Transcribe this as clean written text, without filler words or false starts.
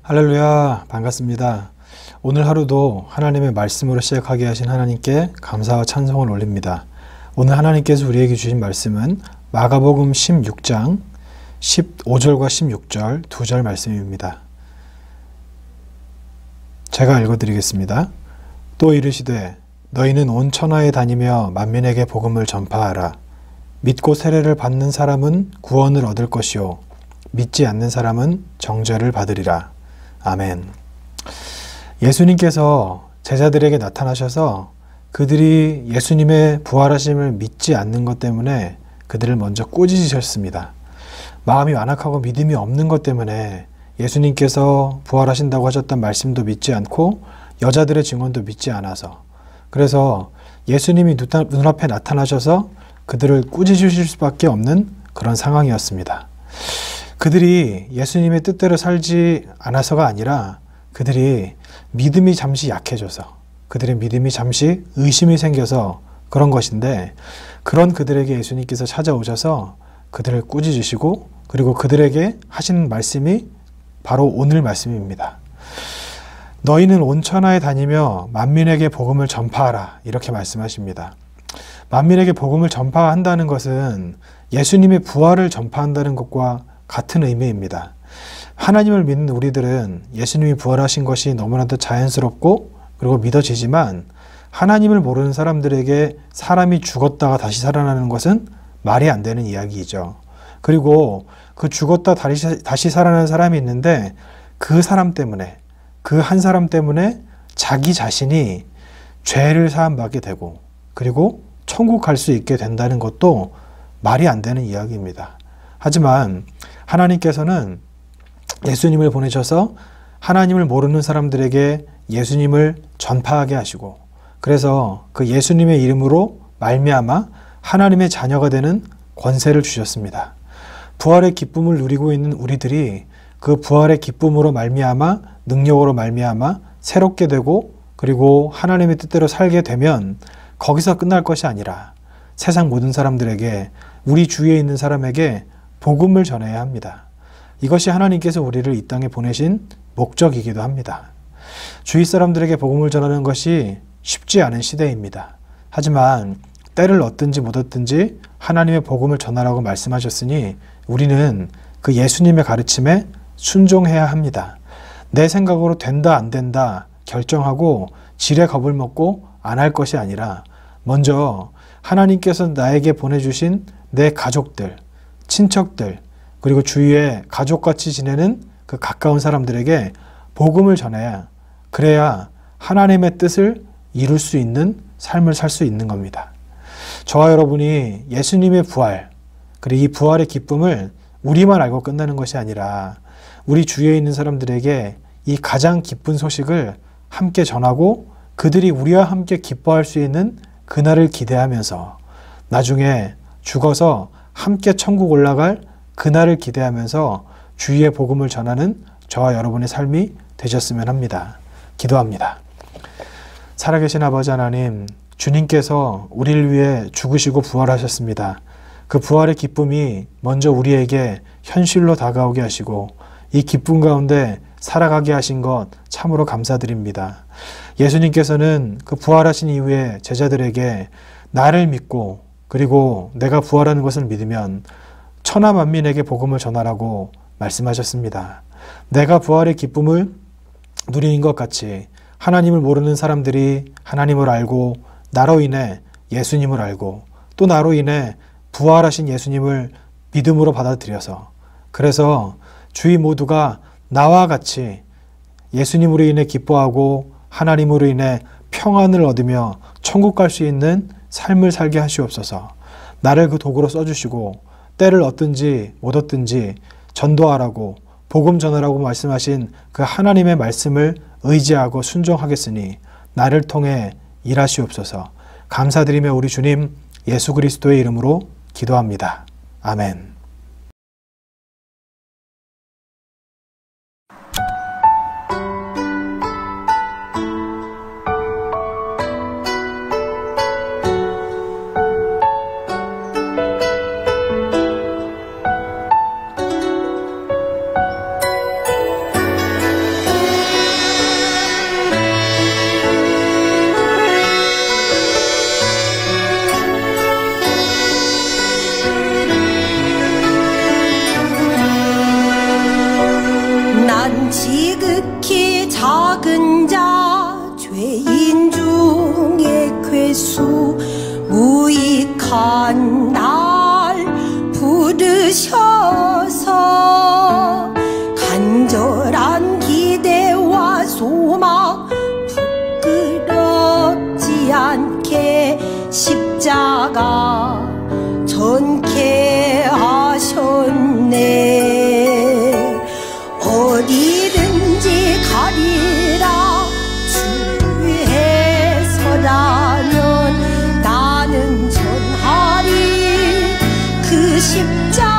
할렐루야, 반갑습니다. 오늘 하루도 하나님의 말씀으로 시작하게 하신 하나님께 감사와 찬송을 올립니다. 오늘 하나님께서 우리에게 주신 말씀은 마가복음 16장 15절과 16절 2절 말씀입니다. 제가 읽어드리겠습니다. 또 이르시되 너희는 온 천하에 다니며 만민에게 복음을 전파하라. 믿고 세례를 받는 사람은 구원을 얻을 것이요 믿지 않는 사람은 정죄를 받으리라. 아멘. 예수님께서 제자들에게 나타나셔서 그들이 예수님의 부활하심을 믿지 않는 것 때문에 그들을 먼저 꾸짖으셨습니다. 마음이 완악하고 믿음이 없는 것 때문에 예수님께서 부활하신다고 하셨던 말씀도 믿지 않고 여자들의 증언도 믿지 않아서, 그래서 예수님이 눈앞에 나타나셔서 그들을 꾸짖으실 수밖에 없는 그런 상황이었습니다. 그들이 예수님의 뜻대로 살지 않아서가 아니라 그들이 믿음이 잠시 약해져서, 그들의 믿음이 잠시 의심이 생겨서 그런 것인데, 그런 그들에게 예수님께서 찾아오셔서 그들을 꾸짖으시고, 그리고 그들에게 하시는 말씀이 바로 오늘 말씀입니다. 너희는 온 천하에 다니며 만민에게 복음을 전파하라, 이렇게 말씀하십니다. 만민에게 복음을 전파한다는 것은 예수님의 부활을 전파한다는 것과 같은 의미입니다. 하나님을 믿는 우리들은 예수님이 부활하신 것이 너무나도 자연스럽고 그리고 믿어지지만, 하나님을 모르는 사람들에게 사람이 죽었다가 다시 살아나는 것은 말이 안 되는 이야기이죠. 그리고 그 죽었다 다시 살아나는 사람이 있는데, 그 사람 때문에, 그 한 사람 때문에 자기 자신이 죄를 사함받게 되고 그리고 천국 갈 수 있게 된다는 것도 말이 안 되는 이야기입니다. 하지만 하나님께서는 예수님을 보내셔서 하나님을 모르는 사람들에게 예수님을 전파하게 하시고, 그래서 그 예수님의 이름으로 말미암아 하나님의 자녀가 되는 권세를 주셨습니다. 부활의 기쁨을 누리고 있는 우리들이 그 부활의 기쁨으로 말미암아, 능력으로 말미암아 새롭게 되고 그리고 하나님의 뜻대로 살게 되면 거기서 끝날 것이 아니라 세상 모든 사람들에게, 우리 주위에 있는 사람에게 복음을 전해야 합니다. 이것이 하나님께서 우리를 이 땅에 보내신 목적이기도 합니다. 주위 사람들에게 복음을 전하는 것이 쉽지 않은 시대입니다. 하지만 때를 얻든지 못 얻든지 하나님의 복음을 전하라고 말씀하셨으니 우리는 그 예수님의 가르침에 순종해야 합니다. 내 생각으로 된다 안 된다 결정하고 지레 겁을 먹고 안 할 것이 아니라, 먼저 하나님께서 나에게 보내주신 내 가족들, 친척들, 그리고 주위에 가족같이 지내는 그 가까운 사람들에게 복음을 전해야, 그래야 하나님의 뜻을 이룰 수 있는 삶을 살 수 있는 겁니다. 저와 여러분이 예수님의 부활, 그리고 이 부활의 기쁨을 우리만 알고 끝나는 것이 아니라 우리 주위에 있는 사람들에게 이 가장 기쁜 소식을 함께 전하고 그들이 우리와 함께 기뻐할 수 있는 그날을 기대하면서, 나중에 죽어서 함께 천국 올라갈 그날을 기대하면서 주위의 복음을 전하는 저와 여러분의 삶이 되셨으면 합니다. 기도합니다. 살아계신 아버지 하나님, 주님께서 우리를 위해 죽으시고 부활하셨습니다. 그 부활의 기쁨이 먼저 우리에게 현실로 다가오게 하시고 이 기쁨 가운데 살아가게 하신 것 참으로 감사드립니다. 예수님께서는 그 부활하신 이후에 제자들에게 나를 믿고 그리고 내가 부활하는 것을 믿으면 천하 만민에게 복음을 전하라고 말씀하셨습니다. 내가 부활의 기쁨을 누리는 것 같이 하나님을 모르는 사람들이 하나님을 알고 나로 인해 예수님을 알고 또 나로 인해 부활하신 예수님을 믿음으로 받아들여서, 그래서 주위 모두가 나와 같이 예수님으로 인해 기뻐하고 하나님으로 인해 평안을 얻으며 천국 갈 수 있는 삶을 살게 하시옵소서. 나를 그 도구로 써주시고 때를 얻든지 못 얻든지 전도하라고, 복음 전하라고 말씀하신 그 하나님의 말씀을 의지하고 순종하겠으니 나를 통해 일하시옵소서. 감사드리며 우리 주님 예수 그리스도의 이름으로 기도합니다. 아멘. 들으셔서 간절한 기대와 소망 부끄럽지 않게 십자가 전케 하셨네. 어디든지 가리라 주의 서라면 나는 전하리 그 십자가